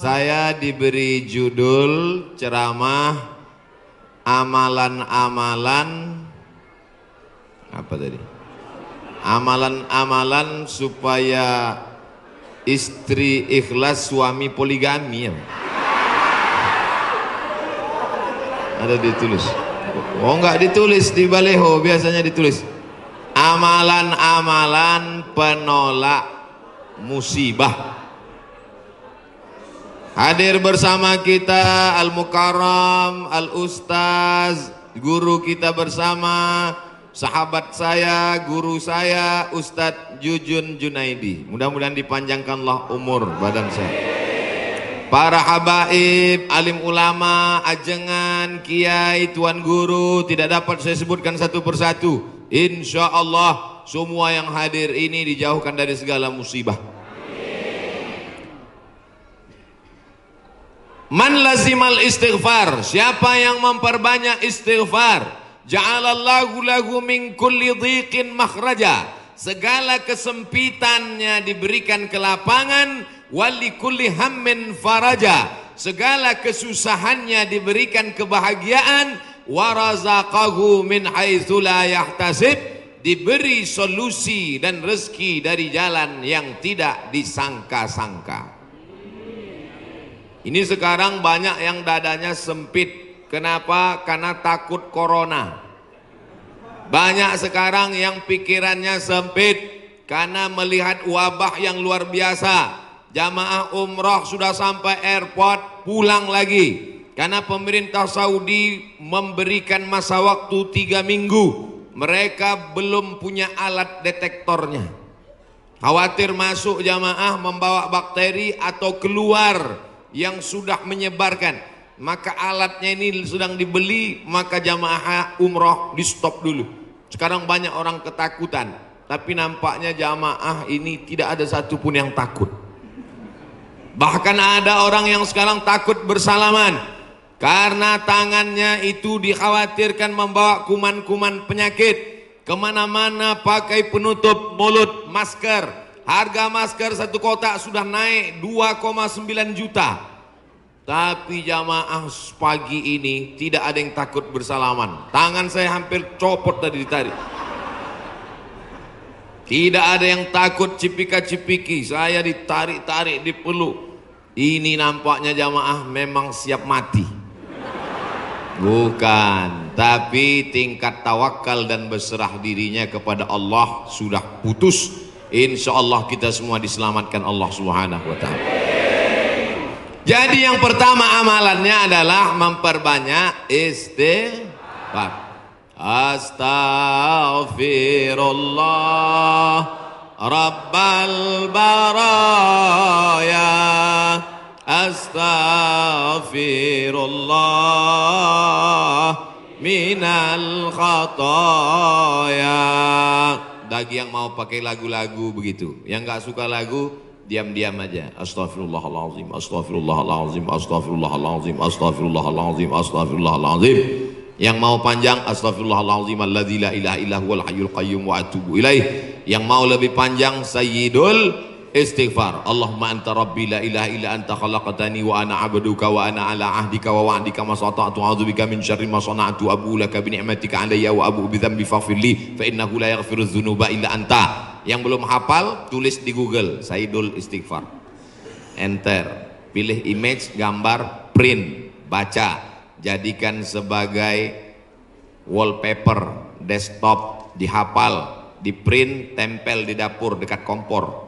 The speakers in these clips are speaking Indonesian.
Saya diberi judul ceramah amalan-amalan apa tadi? Amalan-amalan supaya istri ikhlas, suami poligami ya. Ada ditulis. Oh enggak ditulis di baleho, biasanya ditulis amalan-amalan penolak musibah. Hadir bersama kita Al-Mukarram, Al-Ustaz, guru kita bersama, sahabat saya, guru saya, Ustadz Jujun Junaidi. Mudah-mudahan dipanjangkanlah umur badan saya. Para habaib, alim ulama, ajengan, kiai, tuan guru, tidak dapat saya sebutkan satu persatu. Insya Allah semua yang hadir ini dijauhkan dari segala musibah. Man lazimal istighfar, siapa yang memperbanyak istighfar, ja'alallahu lahu min kulli dhiqin makhraja, segala kesempitannya diberikan kelapangan, wali kulli hammin faraja, segala kesusahannya diberikan kebahagiaan, warazaqahu min haitsu la yahtasib, diberi solusi dan rezeki dari jalan yang tidak disangka-sangka. Ini sekarang banyak yang dadanya sempit. Kenapa? Karena takut corona. Banyak sekarang yang pikirannya sempit karena melihat wabah yang luar biasa. Jamaah umrah sudah sampai airport, pulang lagi. Karena pemerintah Saudi memberikan masa waktu 3 minggu. Mereka belum punya alat detektornya. Khawatir masuk jamaah membawa bakteri atau keluar yang sudah menyebarkan, maka alatnya ini sedang dibeli, maka jamaah umroh di stop dulu. Sekarang banyak orang ketakutan, tapi nampaknya jamaah ini tidak ada satupun yang takut. Bahkan ada orang yang sekarang takut bersalaman karena tangannya itu dikhawatirkan membawa kuman-kuman penyakit. Kemana-mana pakai penutup mulut, masker. Harga masker satu kotak sudah naik 2,9 juta. Tapi jamaah pagi ini tidak ada yang takut bersalaman. Tangan saya hampir copot tadi ditarik. Tidak ada yang takut cipika-cipiki. Saya ditarik-tarik, dipeluk. Ini nampaknya jamaah memang siap mati. Bukan, tapi tingkat tawakal dan berserah dirinya kepada Allah sudah putus. Insya Allah kita semua diselamatkan Allah Subhanahu wa ta'ala. Jadi yang pertama amalannya adalah memperbanyak istighfar. Astaghfirullah Rabbal baraya, astaghfirullah minal khataya. Bagi yang mau pakai lagu-lagu begitu, yang nggak suka lagu diam-diam aja. Astaghfirullahaladzim, astaghfirullahaladzim, astaghfirullahaladzim, astaghfirullahaladzim, astaghfirullahaladzim. Yang mau panjang astaghfirullahaladzim alladzi la ilaha illa huwal hayyul qayyum wa atubu ilaih. Yang mau lebih panjang sayyidul istighfar. Allahumma anta rabbi la ilaha illa anta khalaqtani wa ana 'abduka wa ana 'ala 'ahdika wa wa'dika ma sata'tu a'udzubika min syarri ma sana'tu abu laka bi ni'matika 'alayya wa abu bi dzambi faghfir li fa innahu la yaghfiru dzunuba illa anta. Yang belum hafal tulis di Google Sayyidul Istighfar. Enter, pilih image, gambar, print, baca, jadikan sebagai wallpaper desktop, dihafal, di print, tempel di dapur dekat kompor.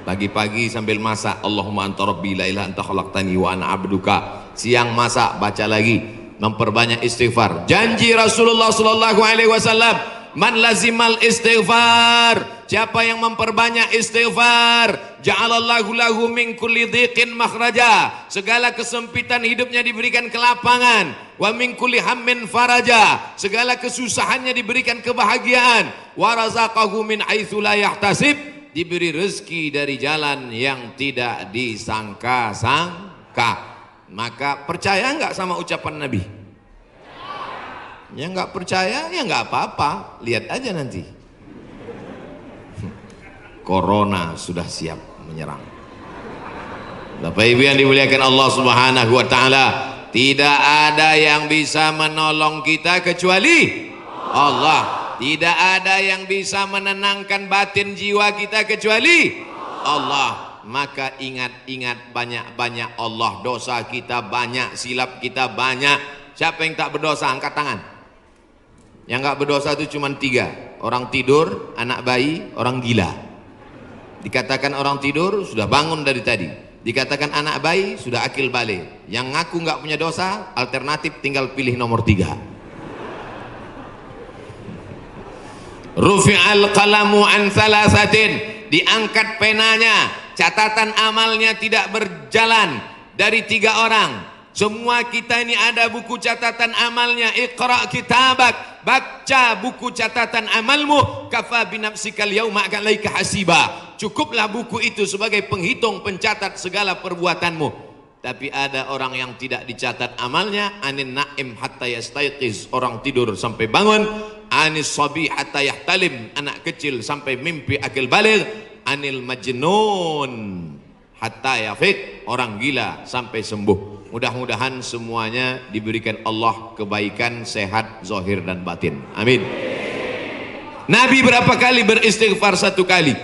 Pagi-pagi sambil masak, Allahumma anta rabbi la ilaha anta khalaqtani wa ana 'abduka. Siang masak, baca lagi, memperbanyak istighfar. Janji Rasulullah sallallahu alaihi wasallam, man lazimal istighfar, siapa yang memperbanyak istighfar, ja'alallahu lahu min kulli dhiqin makhraja, segala kesempitan hidupnya diberikan kelapangan, wa min kulli hammin faraja, segala kesusahannya diberikan kebahagiaan, wa razaqahu min haitsu la yahtasib, diberi rezeki dari jalan yang tidak disangka-sangka. Maka percaya nggak sama ucapan Nabi? Yang nggak percaya ya nggak apa-apa, lihat aja nanti. Corona sudah siap menyerang. Bapak Ibu yang dimuliakan Allah Subhanahu wa taala, tidak ada yang bisa menolong kita kecuali Allah. Tidak ada yang bisa menenangkan batin jiwa kita kecuali Allah. Maka ingat-ingat banyak-banyak Allah. Dosa kita banyak, silap kita banyak. Siapa yang tak berdosa? Angkat tangan. Yang nggak berdosa itu cuma 3. Orang tidur, anak bayi, orang gila. Dikatakan orang tidur sudah bangun dari tadi. Dikatakan anak bayi sudah akil balik. Yang ngaku nggak punya dosa, alternatif tinggal pilih nomor 3. Rufi'al qalamu an thalathatin, diangkat penanya, catatan amalnya tidak berjalan dari 3 orang. Semua kita ini ada buku catatan amalnya. Iqra kitabak, baca buku catatan amalmu. Kafa binafsikal yauma 'alaika hasiba. Cukuplah buku itu sebagai penghitung, pencatat segala perbuatanmu. Tapi ada orang yang tidak dicatat amalnya. Anin na'im hatta yastayqiz, orang tidur sampai bangun. Anis sabi hatta yahtalim, anak kecil sampai mimpi akil baligh. Anil majnun hatta yafiq, orang gila sampai sembuh. Mudah-mudahan semuanya diberikan Allah kebaikan, sehat, zahir dan batin. Amin. Nabi berapa kali beristighfar? 1 kali.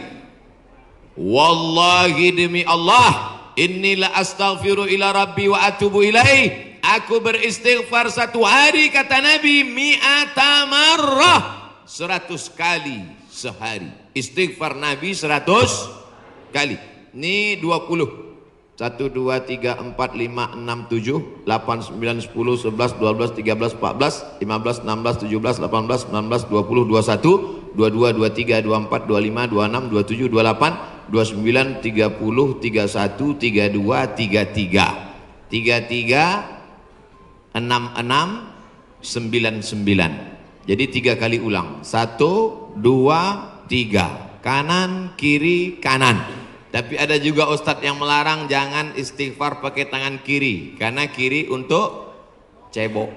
Wallahi demi Allah, inni la astaghfiru ila rabbi wa atubu ilaih. Aku beristighfar 1 hari, kata Nabi, mi'ata marrah, 100 kali sehari. Istighfar Nabi 100 kali. Ini 20. 1, 2, 3, 4, 5, 6, 7, 8, 9, 10, 11, 12, 13, 14, 15, 16, 17, 18, 19, 20, 21, 22, 23, 24, 25, 26, 27, 28, 29, 30, 31, 32, 33, 33, 66, 99. Jadi 3 kali ulang. 1, 2, 3. Kanan, kiri, kanan. Tapi ada juga ustadz yang melarang jangan istighfar pakai tangan kiri, karena kiri untuk cebok.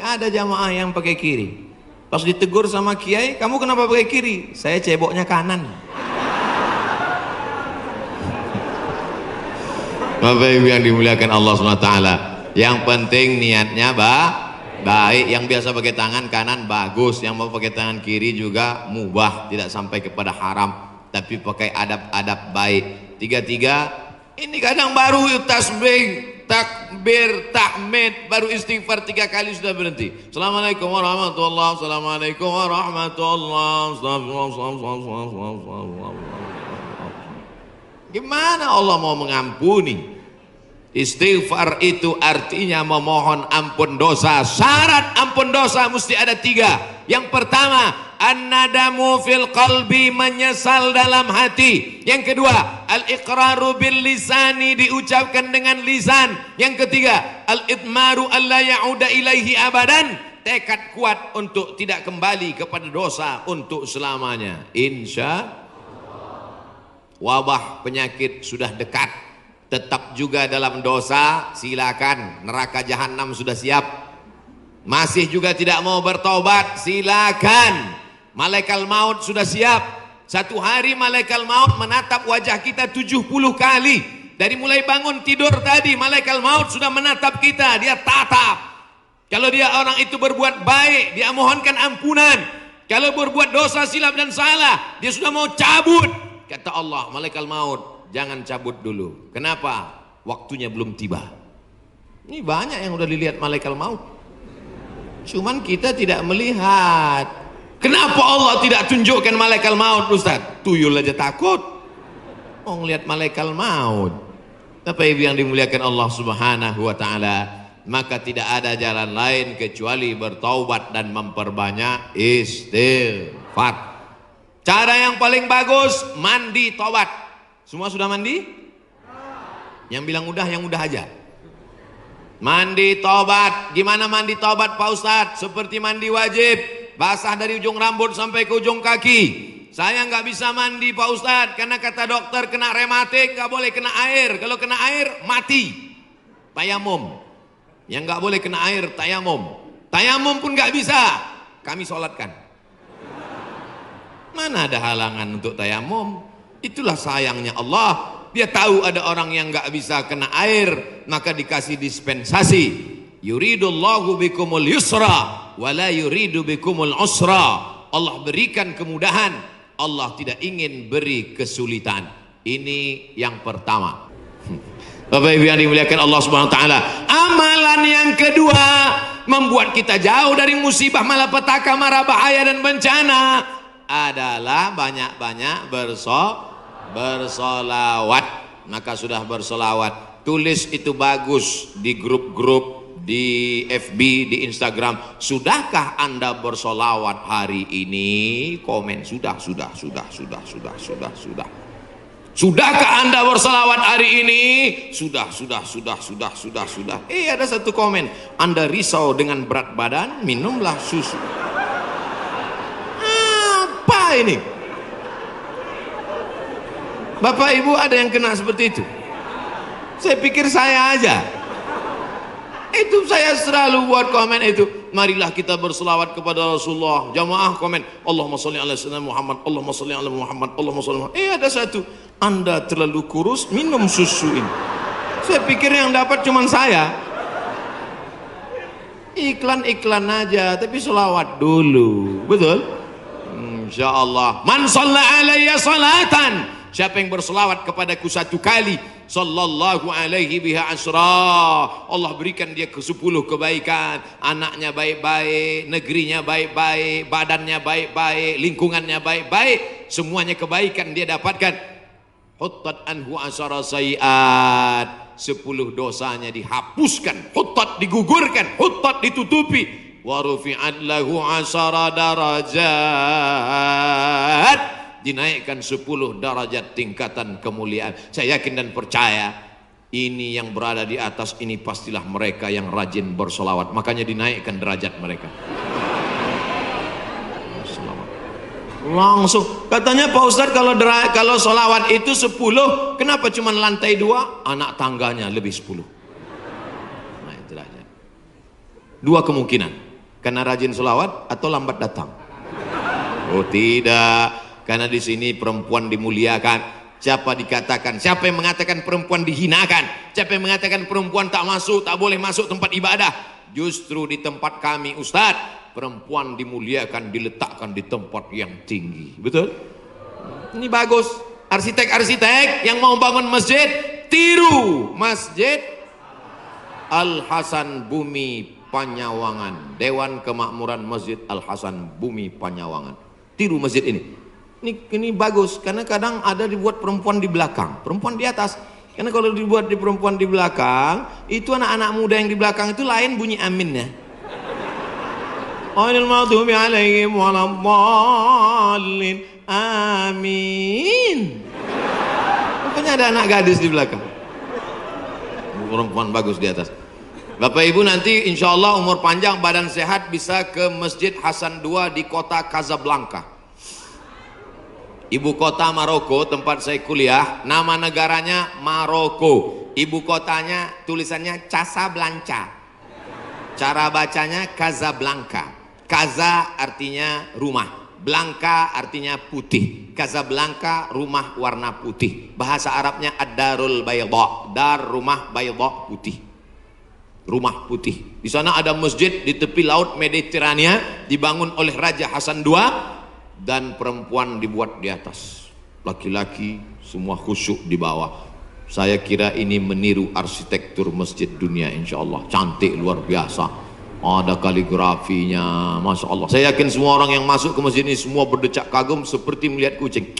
Ada jamaah yang pakai kiri. Pas ditegur sama kiai, kamu kenapa pakai kiri? Saya ceboknya kanan. Bapak Ibu yang dimuliakan Allah SWT, yang penting niatnya baik. Yang biasa pakai tangan kanan bagus, yang mau pakai tangan kiri juga mubah, tidak sampai kepada haram, tapi pakai adab-adab baik. 3, ini kadang baru tasbih, takbir, tahmid, baru istighfar 3 kali sudah berhenti. Assalamualaikum warahmatullahi wabarakatuh. Assalamualaikum warahmatullahi wabarakatuh. Gimana Allah mau mengampuni? Istighfar itu artinya memohon ampun dosa. Syarat ampun dosa mesti ada 3. Yang pertama, an-nadamu fil qalbi, menyesal dalam hati. Yang kedua, al-iqraru bil lisani, diucapkan dengan lisan. Yang ketiga, al-idmaru alla ya'uda ilaihi abadan, tekad kuat untuk tidak kembali kepada dosa untuk selamanya. Insya wabah penyakit sudah dekat, tetap juga dalam dosa, silakan, neraka jahanam sudah siap. Masih juga tidak mau bertobat, silakan, malaikat maut sudah siap. 1 hari malaikat maut menatap wajah kita 70 kali. Dari mulai bangun tidur tadi, malaikat maut sudah menatap kita, dia tatap. Kalau dia orang itu berbuat baik, dia mohonkan ampunan. Kalau berbuat dosa, silap dan salah, dia sudah mau cabut. Kata Allah, malaikat maut, jangan cabut dulu. Kenapa? Waktunya belum tiba. Ini banyak yang udah dilihat malaikat maut, cuman kita tidak melihat. Kenapa Allah tidak tunjukkan malaikat maut, Ustaz? Tuyul aja takut mau ngelihat malaikat maut. Bapak Ibu yang dimuliakan Allah Subhanahu wa taala, maka tidak ada jalan lain kecuali bertaubat dan memperbanyak istighfar. Cara yang paling bagus, mandi taubat. Semua sudah mandi? Yang bilang udah, yang udah aja. Mandi taubat. Gimana mandi taubat Pak Ustadz? Seperti mandi wajib, basah dari ujung rambut sampai ke ujung kaki. Saya nggak bisa mandi Pak Ustadz, karena kata dokter kena rematik, nggak boleh kena air. Kalau kena air mati. Tayamum. Yang nggak boleh kena air tayamum. Tayamum pun nggak bisa, kami sholatkan. Mana ada halangan untuk tayamum? Itulah sayangnya Allah. Dia tahu ada orang yang nggak bisa kena air, maka dikasih dispensasi. Yuridullahu bikumul yusra wala yuridu bikumul usra. Allah berikan kemudahan, Allah tidak ingin beri kesulitan. Ini yang pertama. Bapak Ibu yang dimuliakan Allah Subhanahu wa taala. Amalan yang kedua, membuat kita jauh dari musibah, malapetaka, mara bahaya dan bencana adalah banyak-banyak bersolawat. Maka sudah bersolawat, tulis itu bagus di grup-grup, di FB, di Instagram. Sudahkah Anda bersolawat hari ini? Komen sudah. Sudahkah Anda bersolawat hari ini? Sudah. Ada satu komen, Anda risau dengan berat badan, minumlah susu. Apa ini? Bapak Ibu ada yang kena seperti itu? Saya pikir saya aja. Itu saya selalu buat komen itu. Marilah kita berselawat kepada Rasulullah. Jamaah komen, Allahumma sholli ala sayyidina Muhammad, Allahumma sholli ala Muhammad, Allahumma sholli ala Muhammad. Ada satu, Anda terlalu kurus, minum susu ini. Saya pikir yang dapat cuma saya. Iklan-iklan aja, tapi selawat dulu. Betul? Insyaallah. Man shalla alayya salatan, siapa yang berselawat kepadaku satu kali, sallallahu alaihi biha asra, Allah berikan dia ke 10 kebaikan. Anaknya baik-baik, negerinya baik-baik, badannya baik-baik, lingkungannya baik-baik, semuanya kebaikan dia dapatkan. Huttat anhu asara sayiat, 10 dosanya dihapuskan. Huttat digugurkan, huttat ditutupi. Wa rufi'at lahu asara darajat, dinaikkan 10 derajat tingkatan kemuliaan. Saya yakin dan percaya ini yang berada di atas ini pastilah mereka yang rajin bersolawat, makanya dinaikkan derajat mereka. Langsung katanya Pak Ustadz, kalau solawat itu 10, kenapa cuma lantai 2? Anak tangganya lebih 10. Nah itu derajat. 2 kemungkinan, karena rajin solawat atau lambat datang. Oh tidak, karena di sini perempuan dimuliakan. Siapa yang mengatakan perempuan dihinakan? Siapa yang mengatakan perempuan tak boleh masuk tempat ibadah? Justru di tempat kami Ustadz, perempuan dimuliakan, diletakkan di tempat yang tinggi. Betul? Ini bagus. Arsitek-arsitek yang mau bangun masjid, tiru Masjid Al Hasan Bumi Panyawangan, Dewan Kemakmuran Masjid Al Hasan Bumi Panyawangan. Tiru masjid ini. Ini bagus, karena kadang ada dibuat perempuan di belakang, perempuan di atas. Karena kalau dibuat di perempuan di belakang, itu anak-anak muda yang di belakang itu lain bunyi aminnya. Ghairil maghdubi alaihim waladdallin. Amin. Rupanya ada anak gadis di belakang. Perempuan bagus di atas. Bapak Ibu nanti insya Allah umur panjang, badan sehat, bisa ke Masjid Hasan II di kota Casablanca. Ibu kota Maroko, tempat saya kuliah, nama negaranya Maroko. Ibu kotanya tulisannya Casablanca. Cara bacanya Casablanca. Casa artinya rumah, Blanca artinya putih. Casablanca rumah warna putih. Bahasa Arabnya ad-darul bayda, dar rumah, bayda putih. Rumah putih. Di sana ada masjid di tepi laut Mediterania, dibangun oleh Raja Hasan II, dan perempuan dibuat di atas. Laki-laki semua khusyuk di bawah. Saya kira ini meniru arsitektur masjid dunia, insya Allah. Cantik luar biasa. Ada kaligrafinya, Masya Allah. Saya yakin semua orang yang masuk ke masjid ini semua berdecak kagum seperti melihat kucing.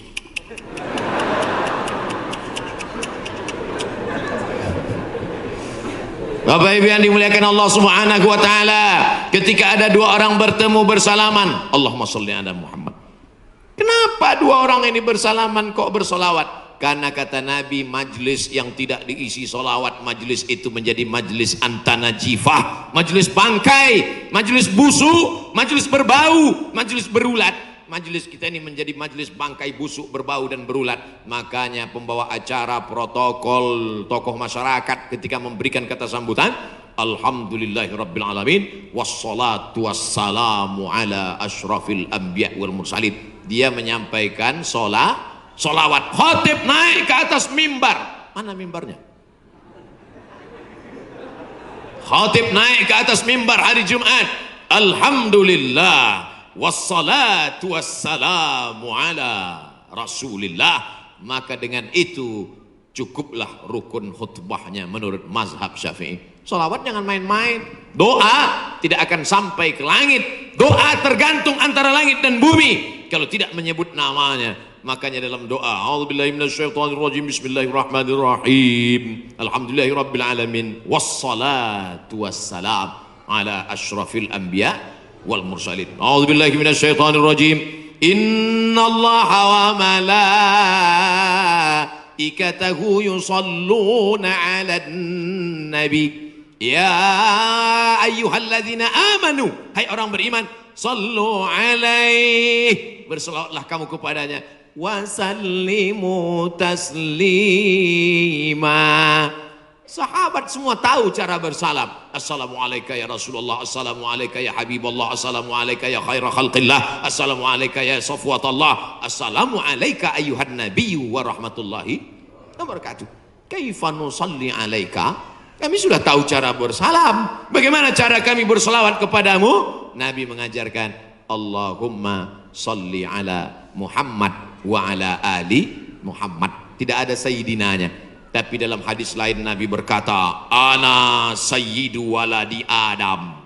Bapak Ibu yang dimuliakan Allah Subhanahu wa taala, ketika ada 2 orang bertemu bersalaman, Allahumma sholli ala Muhammad. Kenapa 2 orang ini bersalaman kok bersolawat? Karena kata Nabi, majlis yang tidak diisi solawat, majlis itu menjadi majlis antanajifah, majlis bangkai, majlis busuk, majlis berbau, majlis berulat. Majlis kita ini menjadi majlis bangkai, busuk, berbau dan berulat. Makanya pembawa acara, protokol, tokoh masyarakat ketika memberikan kata sambutan, alhamdulillahirabbil alamin wassalatu wassalamu ala asyrafil anbiya wal mursalin. Dia menyampaikan Solawat. Khatib naik ke atas mimbar. Mana mimbarnya? Khatib naik ke atas mimbar hari Jumat. Alhamdulillah wassalatu wassalamu ala Rasulillah. Maka dengan itu cukuplah rukun khutbahnya menurut mazhab Syafi'i. Salawat jangan main-main. Doa tidak akan sampai ke langit. Doa tergantung antara langit dan bumi kalau tidak menyebut namanya. Makanya dalam doa, a'udzubillahi minasyaitonirrajim, bismillahirrahmanirrahim, alhamdulillahirabbil alamin, wassalatu wassalam ala asyrafil anbiya wal mursalin. A'udzubillahi minasyaitonirrajim, innallaha wa malaikatahu yusalluna 'alan nabi. Ya ayyuhalladzina amanu, hai orang beriman, sallu alaihi, berselawatlah kamu kepadanya, wasallimu taslima. Sahabat semua tahu cara bersalam. Assalamualaikum ya Rasulullah, assalamualaikum ya Habibullah, assalamualaikum ya khaira khalqillah, assalamualaikum ya safwatallah, assalamualaikum ayuhan nabiyyu wa rahmatullahi wa barakatuh. Kaifa nusalli alaika? Kami sudah tahu cara bersalam. Bagaimana cara kami berselawat kepadamu? Nabi mengajarkan, Allahumma salli ala Muhammad wa ala ali Muhammad. Tidak ada sayyidinanya. Tapi dalam hadis lain Nabi berkata, ana sayyidu waladi Adam.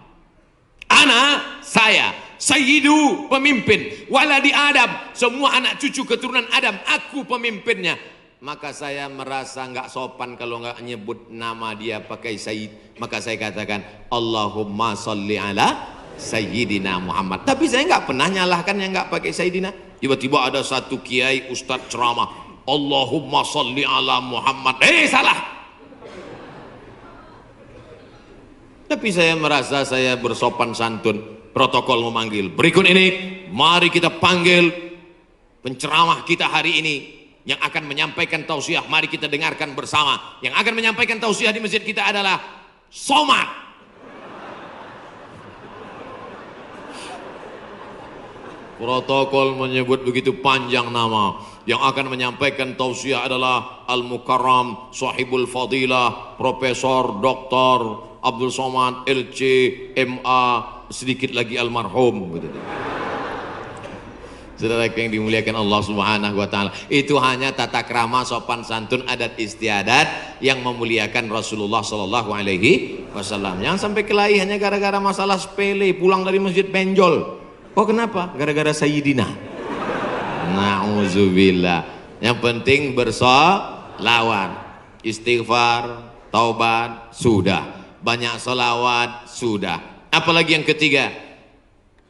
Ana, saya, sayyidu, pemimpin, waladi Adam, semua anak cucu keturunan Adam, aku pemimpinnya. Maka saya merasa nggak sopan kalau nggak nyebut nama dia pakai sayyid. Maka saya katakan, Allahumma salli ala sayyidina Muhammad. Tapi saya nggak pernah nyalahkan yang nggak pakai sayyidina. Tiba-tiba ada satu kiai ustadz ceramah, Allahumma salli ala Muhammad. Salah. Tapi saya merasa saya bersopan santun. Protokol memanggil. Berikut ini, mari kita panggil penceramah kita hari ini yang akan menyampaikan tausiah. Mari kita dengarkan bersama. Yang akan menyampaikan tausiah di masjid kita adalah Somad. Protokol menyebut begitu panjang nama. Yang akan menyampaikan tausiah adalah Al-Mukarram Sahibul Fadilah Profesor Dr. Abdul Somad LC MA, sedikit lagi almarhum. Saudara yang dimuliakan Allah Subhanahu wa taala, itu hanya tata krama sopan santun adat istiadat yang memuliakan Rasulullah sallallahu alaihi wasallam. Jangan sampai kelahi hanya gara-gara masalah sepele, pulang dari masjid benjol. Oh kenapa? Gara-gara sayyidina. Na'udzubillah. Yang penting bersolawat, istighfar, taubat, sudah. Banyak solawat, sudah. Apalagi yang ketiga,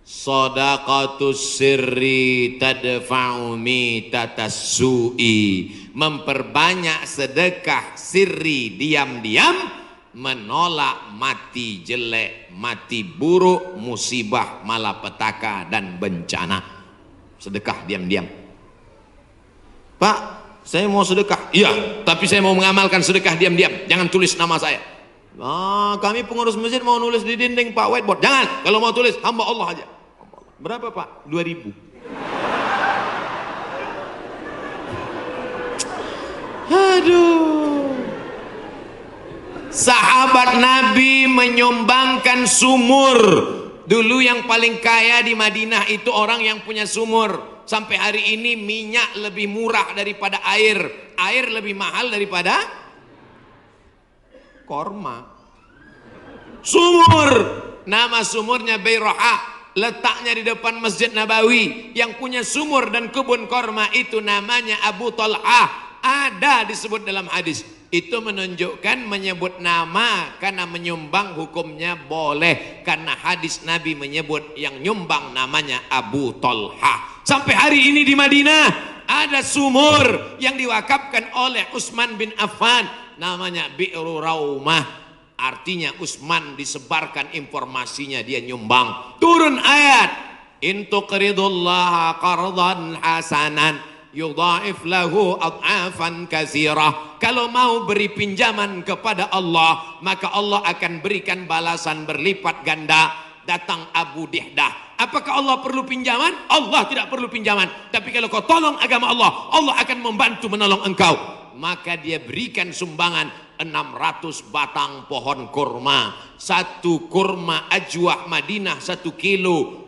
shadaqatus sirri tadfa'u mitatas su'i. Memperbanyak sedekah sirri, diam-diam, menolak mati jelek, mati buruk, musibah, malapetaka dan bencana. Sedekah diam-diam. Pak, saya mau sedekah. Iya, tapi saya mau mengamalkan sedekah diam-diam. Jangan tulis nama saya. Kami pengurus masjid mau nulis di dinding Pak, whiteboard. Jangan, kalau mau tulis hamba Allah aja. Berapa Pak? 2.000. Aduh. Sahabat Nabi menyumbangkan sumur. Dulu yang paling kaya di Madinah itu orang yang punya sumur. Sampai hari ini minyak lebih murah daripada air. Air lebih mahal daripada korma. Sumur. Nama sumurnya Bayroha. Letaknya di depan Masjid Nabawi. Yang punya sumur dan kebun korma itu namanya Abu Talhah. Ada disebut dalam hadis. Itu menunjukkan menyebut nama karena menyumbang hukumnya boleh. Karena hadis Nabi menyebut yang nyumbang namanya Abu Talhah. Sampai hari ini di Madinah ada sumur yang diwakafkan oleh Utsman bin Affan. Namanya Bi'ru Raumah. Artinya Utsman disebarkan informasinya, dia nyumbang. Turun ayat. In tuqridullaha qardan hasanan yudha'if lahu ad'afan katsirah. Kalau mau beri pinjaman kepada Allah, maka Allah akan berikan balasan berlipat ganda. datang Abu Dihdah. Apakah Allah perlu pinjaman? Allah tidak perlu pinjaman. Tapi kalau kau tolong agama Allah, Allah akan membantu menolong engkau. Maka dia berikan sumbangan 600 batang pohon kurma. Satu kurma ajwah Madinah 1 kilo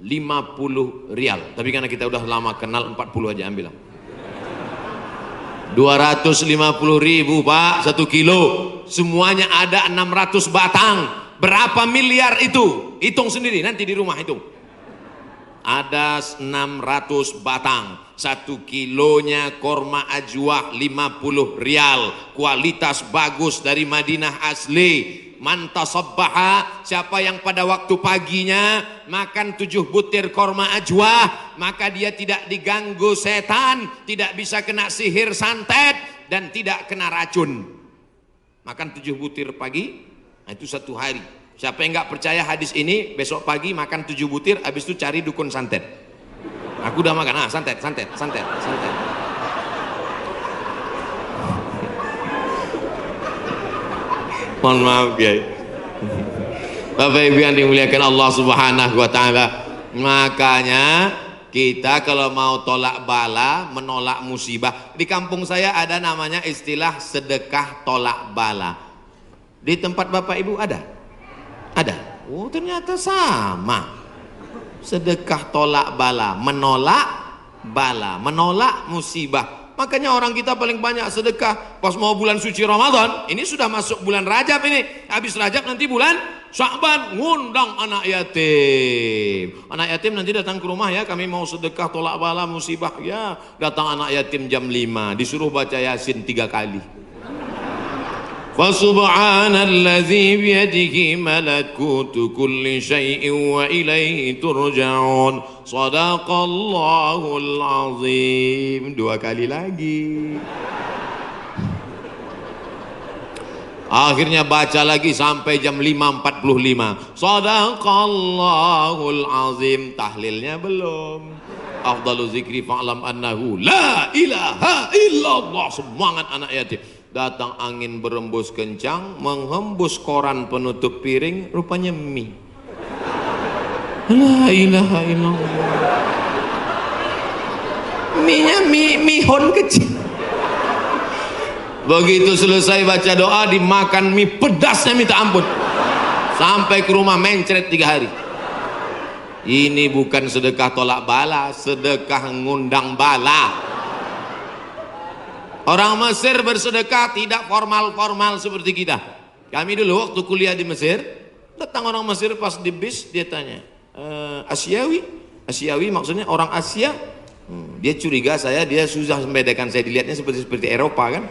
50 rial. Tapi karena kita udah lama kenal, 40 aja ambil. 250.000 Pak 1 kilo. Semuanya ada 600 batang. Berapa miliar itu? Hitung sendiri nanti di rumah hitung. Ada 600 batang. 1 kilonya korma ajwah 50 rial. Kualitas bagus dari Madinah asli. Man tasabbaha, siapa yang pada waktu paginya makan 7 butir korma ajwah, maka dia tidak diganggu setan, tidak bisa kena sihir santet, dan tidak kena racun. Makan 7 butir pagi, itu 1 hari. Siapa yang nggak percaya hadis ini, besok pagi makan 7 butir, habis itu cari dukun santet. Aku udah makan, santet. Mohon maaf ya, Bapak Ibu yang dimuliakan Allah Subhanahu wa Ta'ala. Makanya kita kalau mau tolak bala, menolak musibah, di kampung saya ada namanya istilah sedekah tolak bala. Di tempat Bapak Ibu ada? Ada. Oh ternyata sama. Sedekah tolak bala, menolak bala, menolak musibah. Makanya orang kita paling banyak sedekah pas mau bulan suci Ramadan. Ini sudah masuk bulan Rajab ini. Habis Rajab nanti bulan Sya'ban, ngundang anak yatim. Anak yatim nanti datang ke rumah ya, kami mau sedekah tolak bala musibah. Ya, datang anak yatim jam 5, disuruh baca Yasin 3 kali. Fasubhanalladzi biyadihi malakutu kulli syai'in wa ilaihi turja'un. Shadaqallahul azim. 2 kali lagi. Akhirnya baca lagi sampai jam 5.45. Shadaqallahul azim. Tahlilnya belum. Afdalu zikri fa'lam annahu la ilaha illallah. Semangat anak yatim. Datang angin berembus kencang, menghembus koran penutup piring, rupanya mie. La ilaha illallah. Mie-nya mihon kecil. Begitu selesai baca doa, dimakan mie pedasnya minta ampun. Sampai ke rumah mencret 3 hari. Ini bukan sedekah tolak bala, sedekah ngundang bala. Orang Mesir bersedekah tidak formal-formal seperti kita. Kami dulu waktu kuliah di Mesir, datang orang Mesir pas di bis, dia tanya, Asyawi maksudnya orang Asia. Dia curiga dia susah membedakan, saya dilihatnya seperti Eropa kan.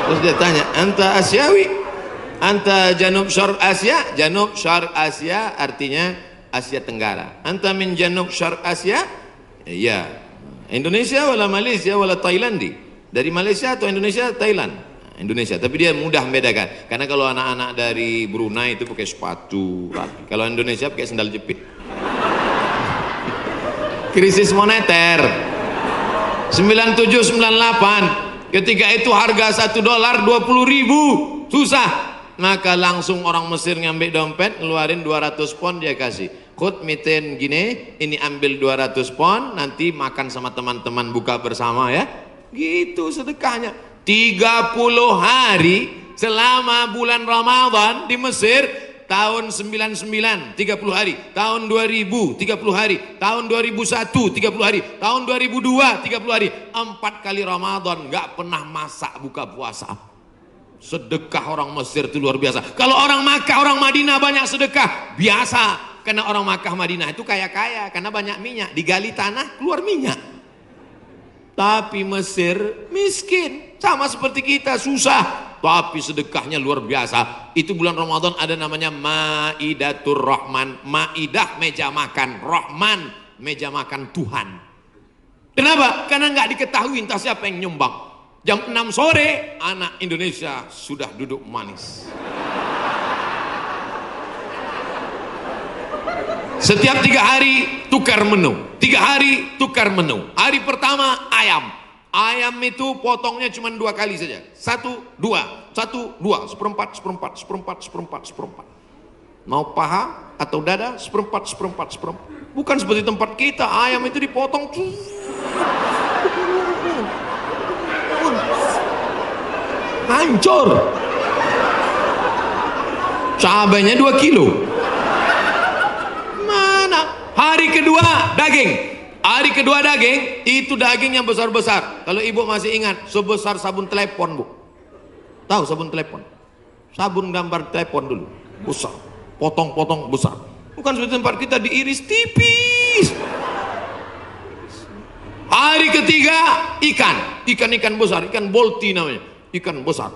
Terus dia tanya, anta Asyawi, anta Janub Syarq Asia. Janub Syarq Asia artinya Asia Tenggara. Anta min Janub Syarq Asia. Ya, Indonesia wala Malaysia wala Thailandi. Dari Malaysia atau Indonesia, Thailand. Indonesia, tapi dia mudah membedakan. Karena kalau anak-anak dari Brunei itu pakai sepatu rapi. Kalau Indonesia pakai sendal jepit. Krisis moneter 97-98. Ketika itu harga $1 20.000, susah. Maka langsung orang Mesir ngambil dompet, ngeluarin 200 pon, dia kasih. Khud miten gini, ini ambil 200 pon, nanti makan sama teman-teman buka bersama ya. Gitu sedekahnya. 30 hari selama bulan Ramadan di Mesir. Tahun 99 30 hari, tahun 2000 30 hari, tahun 2001 30 hari, tahun 2002 30 hari. 4 kali Ramadan nggak pernah masak buka puasa. Sedekah orang Mesir itu luar biasa. Kalau orang Makkah, orang Madinah banyak sedekah, biasa. Karena orang Makkah Madinah itu kaya-kaya, karena banyak minyak, digali tanah keluar minyak. Tapi Mesir miskin, sama seperti kita, susah. Tapi sedekahnya luar biasa. Itu bulan Ramadan ada namanya Maidatur Rahman. Maidah meja makan, Rahman meja makan Tuhan. Kenapa? Karena nggak diketahui entah siapa yang nyumbang. Jam 6 sore anak Indonesia sudah duduk manis. Setiap 3 hari tukar menu, 3 hari tukar menu. Hari pertama ayam, Ayam itu potongnya cuma 2 kali saja. 1, 2, 1, 2, seperempat, seperempat, seperempat, seperempat, seperempat. Mau paha atau dada, seperempat, seperempat, seperempat. Bukan seperti tempat kita, ayam itu dipotong. Hancur. Cabainya 2 kilo. Mana? Hari kedua daging. Hari kedua daging, itu daging yang besar-besar. Kalau ibu masih ingat, sebesar sabun telepon, Bu. Tahu sabun telepon? Sabun gambar telepon dulu. Besar. Potong-potong besar. Bukan seperti tempat kita diiris tipis. Hari ketiga, ikan. Ikan-ikan besar, ikan bolti namanya. Ikan besar.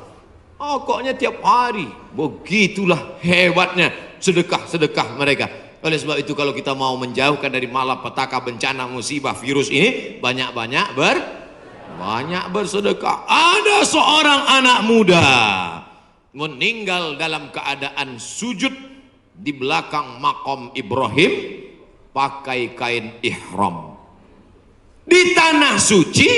Pokoknya tiap hari. Begitulah hebatnya sedekah-sedekah mereka. Oleh sebab itu kalau kita mau menjauhkan dari malapetaka, bencana, musibah, virus ini, banyak-banyak bersedekah. Ada seorang anak muda meninggal dalam keadaan sujud di belakang makam Ibrahim pakai kain ihram. Di tanah suci,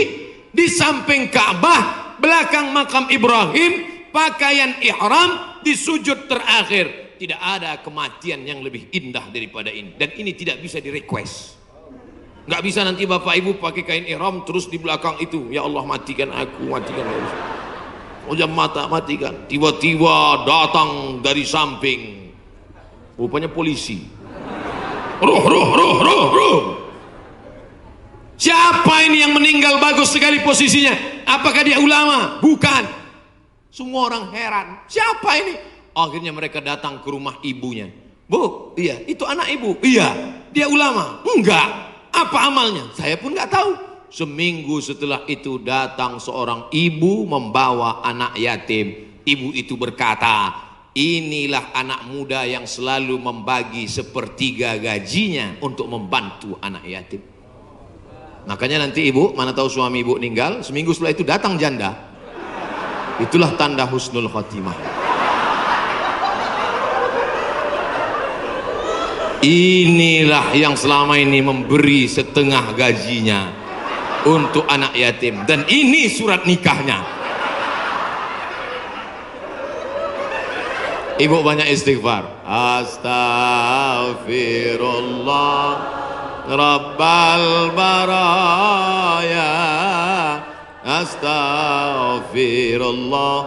di samping Ka'bah, belakang makam Ibrahim, pakaian ihram di sujud terakhir. Tidak ada kematian yang lebih indah daripada ini. Dan ini tidak bisa di request. Nggak bisa nanti bapak ibu pakai kain ihram terus di belakang itu, ya Allah matikan aku, matikan aku. Ujam mata matikan. Tiba-tiba datang dari samping, rupanya polisi. Ruh. Siapa ini yang meninggal bagus sekali posisinya? Apakah dia ulama? Bukan. Semua orang heran. Siapa ini? Akhirnya mereka datang ke rumah ibunya. Bu, iya, itu anak ibu. Iya, dia ulama. Enggak. Apa amalnya? Saya pun nggak tahu. Seminggu setelah itu datang seorang ibu membawa anak yatim. Ibu itu berkata, inilah anak muda yang selalu membagi 1/3 gajinya untuk membantu anak yatim. Makanya nanti ibu, mana tahu suami ibu meninggal, seminggu setelah itu datang janda. Itulah tanda husnul khotimah. Inilah yang selama ini memberi setengah gajinya untuk anak yatim. Dan ini surat nikahnya. Ibu banyak istighfar. Astaghfirullah Rabbal baraya, astaghfirullah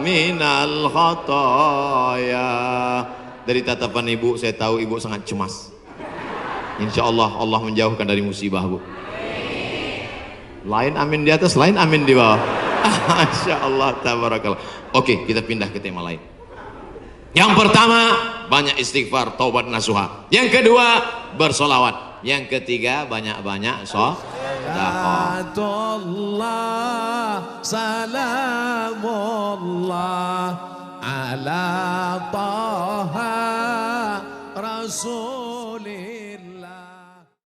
minal khataya. Dari tatapan ibu saya tahu ibu sangat cemas. Insya Allah Allah menjauhkan dari musibah, Bu. Lain amin di atas, lain amin di bawah. Masya Allah, tabarakallah. Oke, kita pindah ke tema lain. Yang pertama, banyak istighfar, taubat nasuha. Yang kedua, bersolawat. Yang ketiga, banyak-banyak sedekah. Salamullah ala taha rasulillah.